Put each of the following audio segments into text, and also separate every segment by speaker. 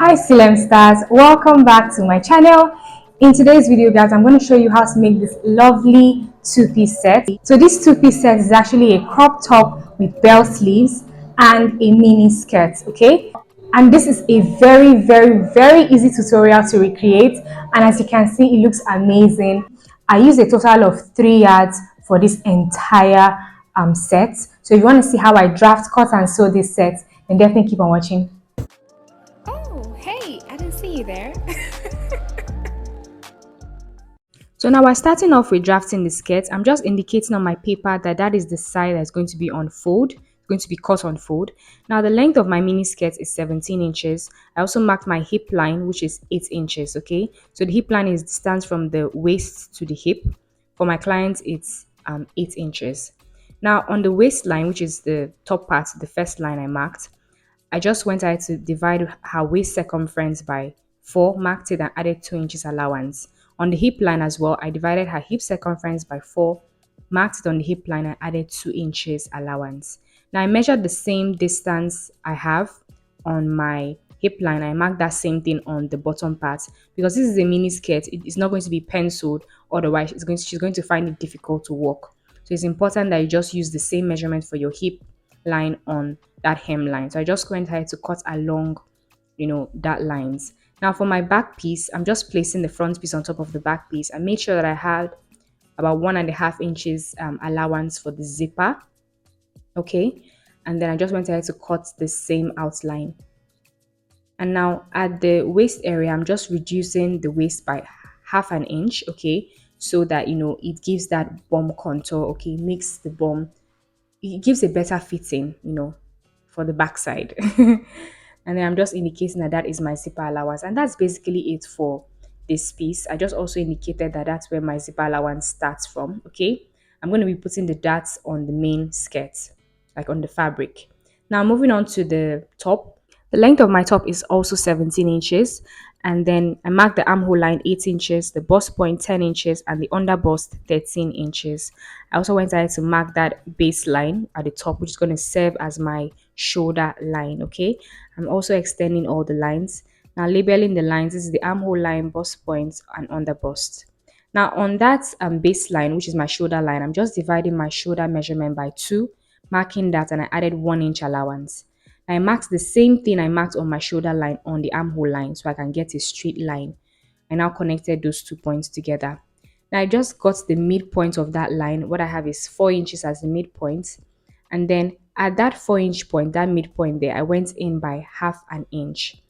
Speaker 1: Hi Silem stars, welcome back to my channel. In today's video guys, I'm going to show you how to make this lovely two-piece set. So this two-piece set is actually a crop top with bell sleeves and a mini skirt, okay? And this is a very easy tutorial to recreate, and as you can see it looks amazing. I used a total of 3 yards for this entire set. So if you want to see how I draft, cut and sew this set, then definitely keep on watching.
Speaker 2: Oh, hey, I didn't see you there.
Speaker 1: So now we're starting off with drafting the skirt. I'm just indicating on my paper that that is the side that's going to be on fold, going to be cut on fold. Now the length of my mini skirt is 17 inches. I also marked my hip line, which is 8 inches, okay? So the hip line is distance from the waist to the hip. For my clients, it's 8 inches. Now on the waistline, which is the top part, the first line I marked, I just went ahead to divide her waist circumference by 4, marked it and added 2 inches allowance. On the hip line as well, I divided her hip circumference by 4, marked it on the hip line and added 2 inches allowance. Now I measured the same distance I have on my hip line. I marked that same thing on the bottom part because this is a mini skirt. It's not going to be penciled, otherwise she's going to find it difficult to walk. So it's important that you just use the same measurement for your hip line on that hemline. So I just went ahead to cut along, that lines. Now for my back piece, I'm just placing the front piece on top of the back piece. I made sure that I had about 1.5 inches allowance for the zipper. Okay. And then I just went ahead to cut the same outline. And now at the waist area, I'm just reducing the waist by half an inch. Okay. So that, it gives that bum contour. Okay. Makes the bum, it gives a better fitting, for the backside. And then I'm just indicating that that is my zipper allowance, and that's basically it for this piece. I just also indicated that that's where my zipper allowance starts from. Okay, I'm going to be putting the darts on the main skirt, like on the fabric. Now moving on to the top. The length of my top is also 17 inches, and then I marked the armhole line 8 inches, the bust point 10 inches, and the under bust 13 inches. I also went ahead to mark that baseline at the top, which is going to serve as my shoulder line. Okay, I'm also extending all the lines. Now labeling the lines, this is the armhole line, bust points, and under bust. Now on that baseline, which is my shoulder line, I'm just dividing my shoulder measurement by 2, marking that, and I added 1 inch allowance. I marked the same thing I marked on my shoulder line on the armhole line so I can get a straight line. I now connected those 2 points together. Now I just got the midpoint of that line. What I have is 4 inches as the midpoint. And then at that 4-inch point, that midpoint there, I went in by half an inch.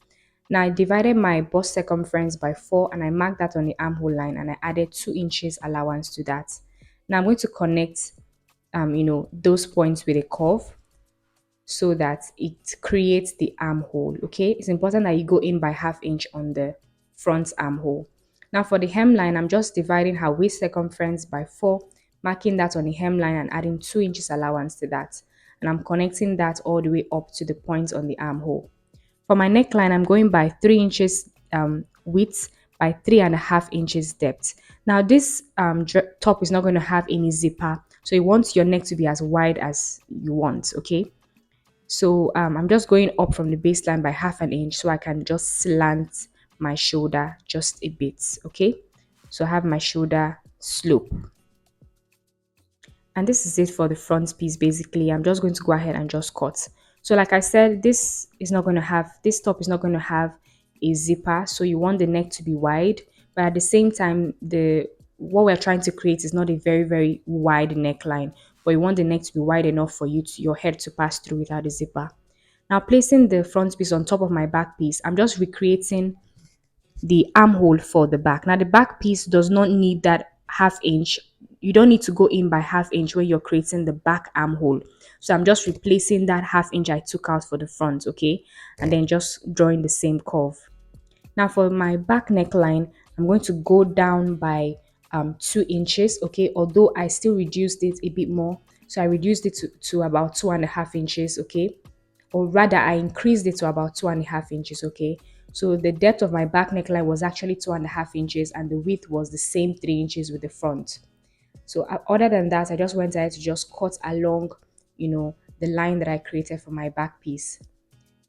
Speaker 1: Now I divided my bust circumference by 4 and I marked that on the armhole line and I added 2 inches allowance to that. Now I'm going to connect those points with a curve so that it creates the armhole. Okay, it's important that you go in by half inch on the front armhole. Now for the hemline, I'm just dividing her waist circumference by 4, marking that on the hemline and adding 2 inches allowance to that, and I'm connecting that all the way up to the point on the armhole. For my neckline, I'm going by 3 inches width by 3.5 inches depth. Now this top is not going to have any zipper, so you want your neck to be as wide as you want. Okay, so I'm just going up from the baseline by half an inch so I can just slant my shoulder just a bit. Okay, so I have my shoulder slope. And this is it for the front piece. Basically, I'm just going to go ahead and just cut. So like I said, this top is not going to have a zipper, so you want the neck to be wide, but at the same time, the what we're trying to create is not a very wide neckline, but you want the neck to be wide enough for your head to pass through without a zipper. Now placing the front piece on top of my back piece, I'm just recreating the armhole for the back. Now the back piece does not need that half inch. You don't need to go in by half inch when you're creating the back armhole. So I'm just replacing that half inch I took out for the front, okay? And then just drawing the same curve. Now for my back neckline, I'm going to go down by 2 inches, okay? Although I still reduced it a bit more. So I reduced it to about 2.5 inches, okay? Or rather I increased it to about 2.5 inches. Okay, so the depth of my back neckline was actually 2.5 inches and the width was the same 3 inches with the front. So other than that, I just went ahead to just cut along the line that I created for my back piece.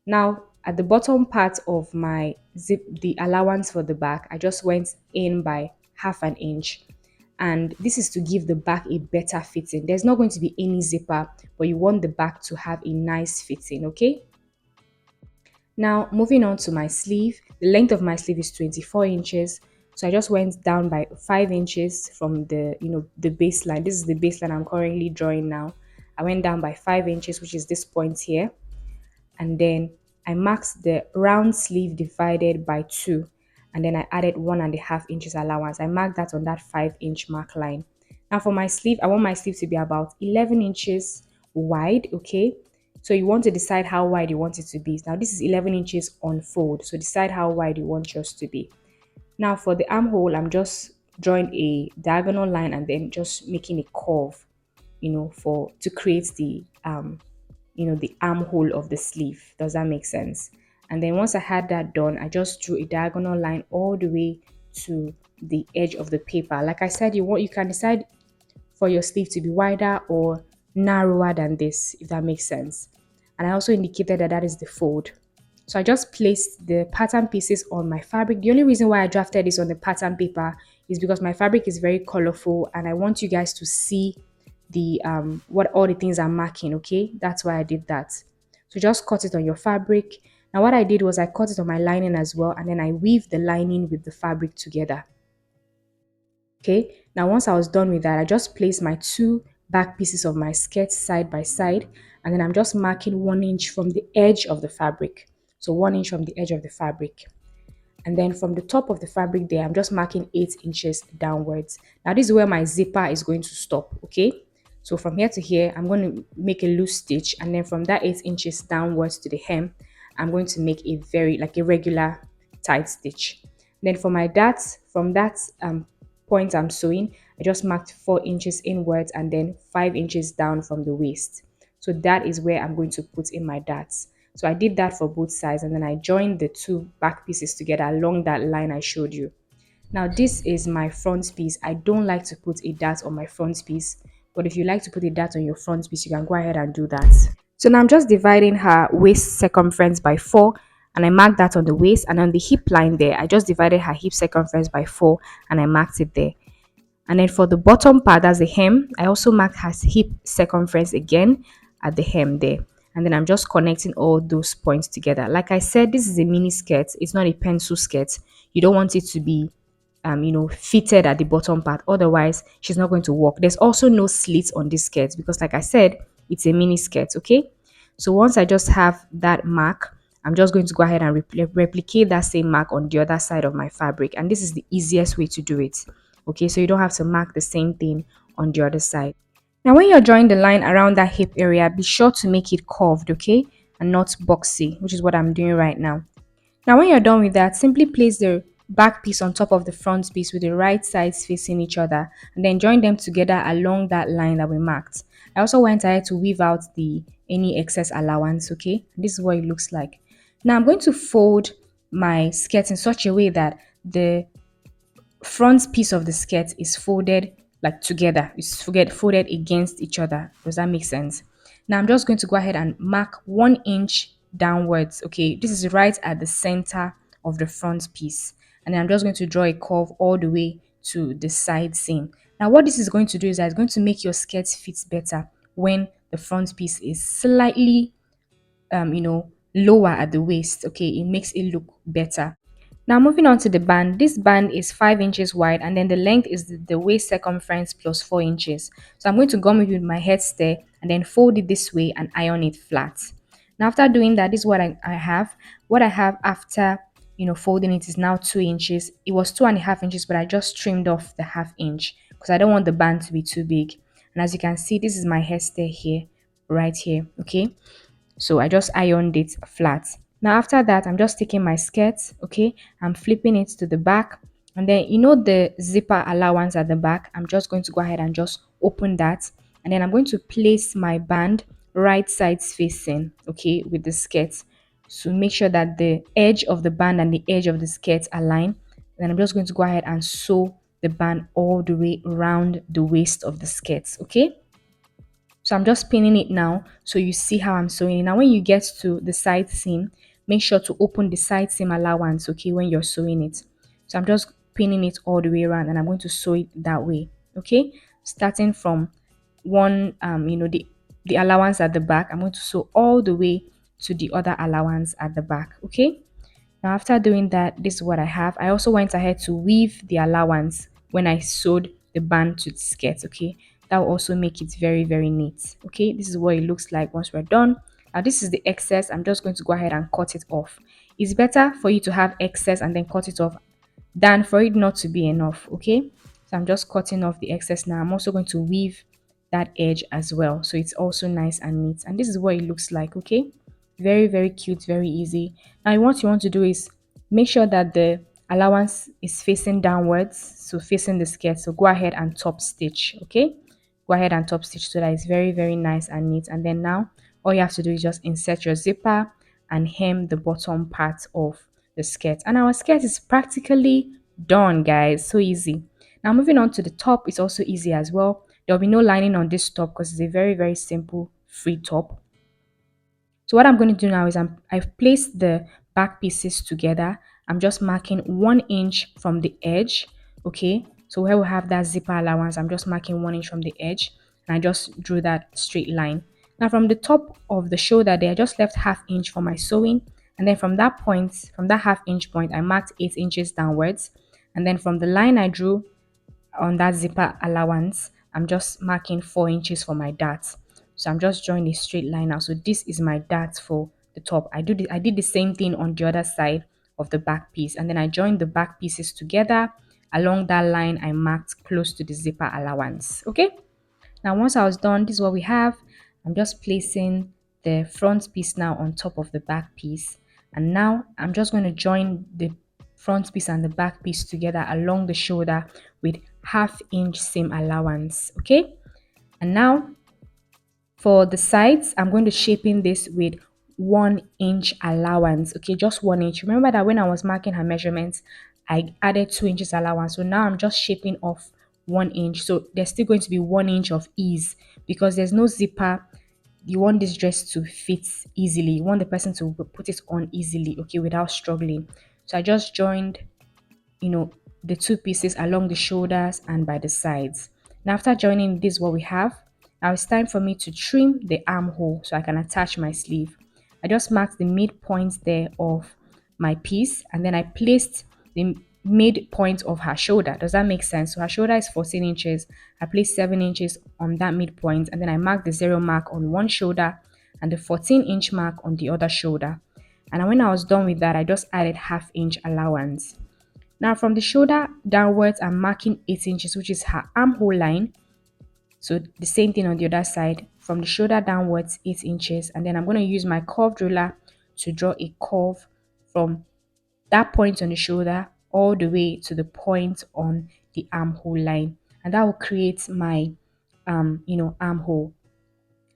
Speaker 1: Now at the bottom part of my zip, the allowance for the back, I just went in by half an inch. And this is to give the back a better fitting. There's not going to be any zipper, but you want the back to have a nice fitting, okay? Now, moving on to my sleeve, the length of my sleeve is 24 inches. So I just went down by 5 inches from the, the baseline. This is the baseline I'm currently drawing now. I went down by 5 inches, which is this point here. And then I marked the round sleeve divided by 2. And then I added 1.5 inches allowance. I marked that on that 5-inch mark line. Now for my sleeve, I want my sleeve to be about 11 inches wide, okay? So you want to decide how wide you want it to be. Now this is 11 inches on fold, so decide how wide you want yours to be. Now for the armhole, I'm just drawing a diagonal line and then just making a curve, for to create the armhole of the sleeve. Does that make sense? And then once I had that done, I just drew a diagonal line all the way to the edge of the paper. Like I said, you can decide for your sleeve to be wider or narrower than this, if that makes sense. And I also indicated that that is the fold. So I just placed the pattern pieces on my fabric. The only reason why I drafted this on the pattern paper is because my fabric is very colorful and I want you guys to see the what all the things I'm marking, okay? That's why I did that. So just cut it on your fabric. Now what I did was I cut it on my lining as well, and then I weaved the lining with the fabric together. Okay, now once I was done with that, I just placed my two back pieces of my skirt side by side, and then I'm just marking 1 inch from the edge of the fabric. So 1 inch from the edge of the fabric. And then from the top of the fabric there, I'm just marking 8 inches downwards. Now this is where my zipper is going to stop, okay? So from here to here, I'm going to make a loose stitch, and then from that 8 inches downwards to the hem, I'm going to make a like a regular tight stitch. Then for my darts, from that point I'm sewing, I just marked 4 inches inwards and then 5 inches down from the waist. So that is where I'm going to put in my darts. So I did that for both sides, and then I joined the two back pieces together along that line I showed you. Now this is my front piece. I don't like to put a dart on my front piece, but if you like to put a dart on your front piece, you can go ahead and do that. So now I'm just dividing her waist circumference by 4, and I marked that on the waist, and on the hip line there, I just divided her hip circumference by 4 and I marked it there. And then for the bottom part, that's the hem, I also marked her hip circumference again at the hem there. And then I'm just connecting all those points together. Like I said, this is a mini skirt. It's not a pencil skirt. You don't want it to be fitted at the bottom part. Otherwise, she's not going to work. There's also no slits on this skirt because, like I said, it's a mini skirt. Okay. So once I just have that mark, I'm just going to go ahead and replicate that same mark on the other side of my fabric. And this is the easiest way to do it. Okay. So you don't have to mark the same thing on the other side. Now, when you're drawing the line around that hip area, be sure to make it curved, okay, and not boxy, which is what I'm doing right now. Now, when you're done with that, simply place the back piece on top of the front piece with the right sides facing each other, and then join them together along that line that we marked. I also went ahead to weave out the any excess allowance, okay. This is what it looks like. Now, I'm going to fold my skirt in such a way that the front piece of the skirt is folded like together. It's folded against each other. Does that make sense? Now I'm just going to go ahead and mark 1 inch downwards. Okay, this is right at the center of the front piece. And then I'm just going to draw a curve all the way to the side seam. Now what this is going to do is that it's going to make your skirt fit better when the front piece is slightly lower at the waist. Okay, it makes it look better. Now moving on to the band, this band is 5 inches wide, and then the length is the waist circumference plus 4 inches. So I'm going to gum it with my head stir and then fold it this way and iron it flat. Now after doing that, this is what I have. What I have after folding it is now 2 inches. It was 2.5 inches, but I just trimmed off the half inch because I don't want the band to be too big. And as you can see, this is my hair stir here, right here. Okay, so I just ironed it flat. Now after that, I'm just taking my skirt, okay, I'm flipping it to the back, and then the zipper allowance at the back, I'm just going to go ahead and just open that, and then I'm going to place my band right sides facing, okay, with the skirt. So make sure that the edge of the band and the edge of the skirt align. Then I'm just going to go ahead and sew the band all the way around the waist of the skirt, okay. So I'm just pinning it now so you see how I'm sewing it. Now when you get to the side seam, make sure to open the side seam allowance, okay, when you're sewing it. So I'm just pinning it all the way around and I'm going to sew it that way, okay? Starting from one, the allowance at the back, I'm going to sew all the way to the other allowance at the back, okay? Now, after doing that, this is what I have. I also went ahead to weave the allowance when I sewed the band to the skirt, okay? That will also make it very, very neat, okay? This is what it looks like once we're done. Now, this is the excess. I'm just going to go ahead and cut it off. It's better for you to have excess and then cut it off than for it not to be enough, okay? So I'm just cutting off the excess now. I'm also going to weave that edge as well. So it's also nice and neat. And this is what it looks like, okay? Very, very cute, very easy. Now, what you want to do is make sure that the allowance is facing downwards, so facing the skirt. So go ahead and top stitch, okay? Go ahead and top stitch so that it's very, very nice and neat. And then now, all you have to do is just insert your zipper and hem the bottom part of the skirt. And our skirt is practically done, guys. So easy. Now, moving on to the top, it's also easy as well. There'll be no lining on this top because it's a very, very simple free top. So what I'm going to do now is I've placed the back pieces together. I'm just marking 1 inch from the edge. Okay. So where we have that zipper allowance, I'm just marking 1 inch from the edge. And I just drew that straight line. Now from the top of the shoulder there, I just left half inch for my sewing. And then from that point, from that half inch point, I marked 8 inches downwards. And then from the line I drew on that zipper allowance, I'm just marking 4 inches for my dart. So I'm just drawing a straight line now. So this is my dart for the top. I did the same thing on the other side of the back piece, and then I joined the back pieces together along that line I marked close to the zipper allowance. Okay. Now, once I was done, this is what we have. I'm just placing the front piece now on top of the back piece. And now I'm just going to join the front piece and the back piece together along the shoulder with half-inch seam allowance. Okay. And now for the sides, I'm going to shaping this with 1 inch allowance. Okay, just 1 inch. Remember that when I was marking her measurements, I added 2 inches allowance. So now I'm just shaping off 1 inch. So there's still going to be 1 inch of ease because there's no zipper. You want this dress to fit easily. You want the person to put it on easily, okay, without struggling. So I just joined, you know, the two pieces along the shoulders and by the sides. Now after joining, this is what we have. Now it's time for me to trim the armhole so I can attach my sleeve. I just marked the midpoint there of my piece and then I placed the midpoint of her shoulder. Does that make sense? So her shoulder is 14 inches. I placed 7 inches on that midpoint and then I marked the 0 mark on one shoulder and the 14-inch mark on the other shoulder. And when I was done with that, I just added half-inch allowance. Now from the shoulder downwards, I'm marking 8 inches, which is her armhole line. So the same thing on the other side. From the shoulder downwards, 8 inches. And then I'm going to use my curved ruler to draw a curve from that point on the shoulder all the way to the point on the armhole line. And that will create my, armhole.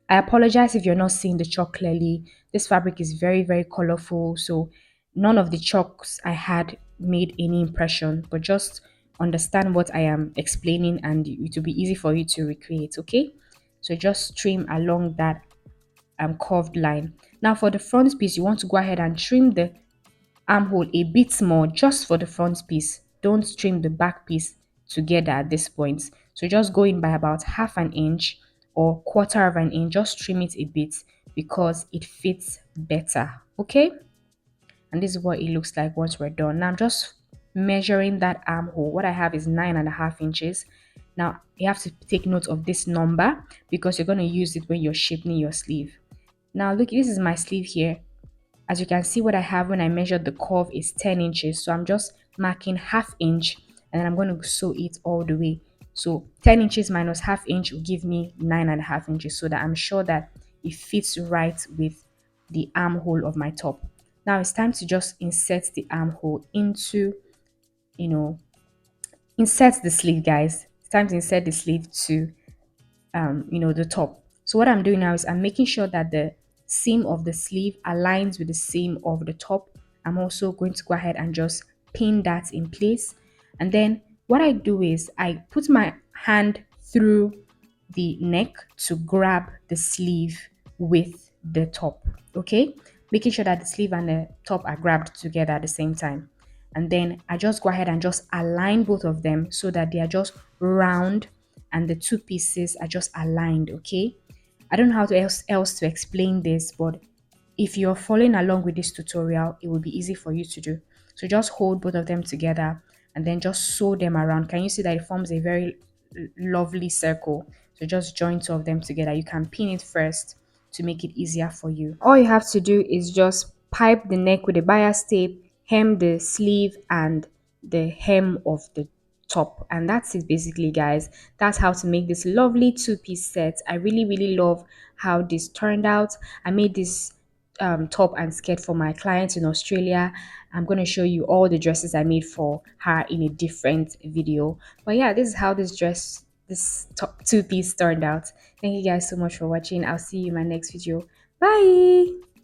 Speaker 1: I apologize if you're not seeing the chalk clearly. This fabric is very, very colorful. So none of the chalks I had made any impression, but just understand what I am explaining and it will be easy for you to recreate, okay? So just trim along that curved line. Now for the front piece, you want to go ahead and trim the armhole a bit more just for the front piece. Don't trim the back piece together at this point. So just go in by about half an inch or quarter of an inch. Just trim it a bit because it fits better. Okay. And this is what it looks like once we're done. Now I'm just measuring that armhole. What I have is 9.5 inches. Now you have to take note of this number because you're going to use it when you're shaping your sleeve. Now look, this is my sleeve here. As you can see, what I have when I measured the curve is 10 inches. So I'm just marking half inch and then I'm going to sew it all the way. So 10 inches minus half inch will give me 9.5 inches so that I'm sure that it fits right with the armhole of my top. Now it's time to just insert the armhole into, you know, insert the sleeve, guys. It's time to insert the sleeve to the top. So what I'm doing now is I'm making sure that the seam of the sleeve aligns with the seam of the top. I'm also going to go ahead and just pin that in place. And then what I do is I put my hand through the neck to grab the sleeve with the top. Okay. making sure that the sleeve and the top are grabbed together at the same time. And then I just go ahead and just align both of them so that they are just round and the two pieces are just aligned, okay? I don't know how to else to explain this, but if you're following along with this tutorial, it will be easy for you to do. So just hold both of them together and then just sew them around. Can you see that it forms a very lovely circle? So just join two of them together. You can pin it first to make it easier for you. All you have to do is just pipe the neck with a bias tape, hem the sleeve and the hem of the top, and that's it basically, guys. That's how to make this lovely two-piece set. I really love how this turned out. I made this top and skirt for my clients in Australia. I'm going to show you all the dresses I made for her in a different video. But yeah, this is how this top two-piece turned out. Thank you guys so much for watching. I'll see you in my next video. Bye.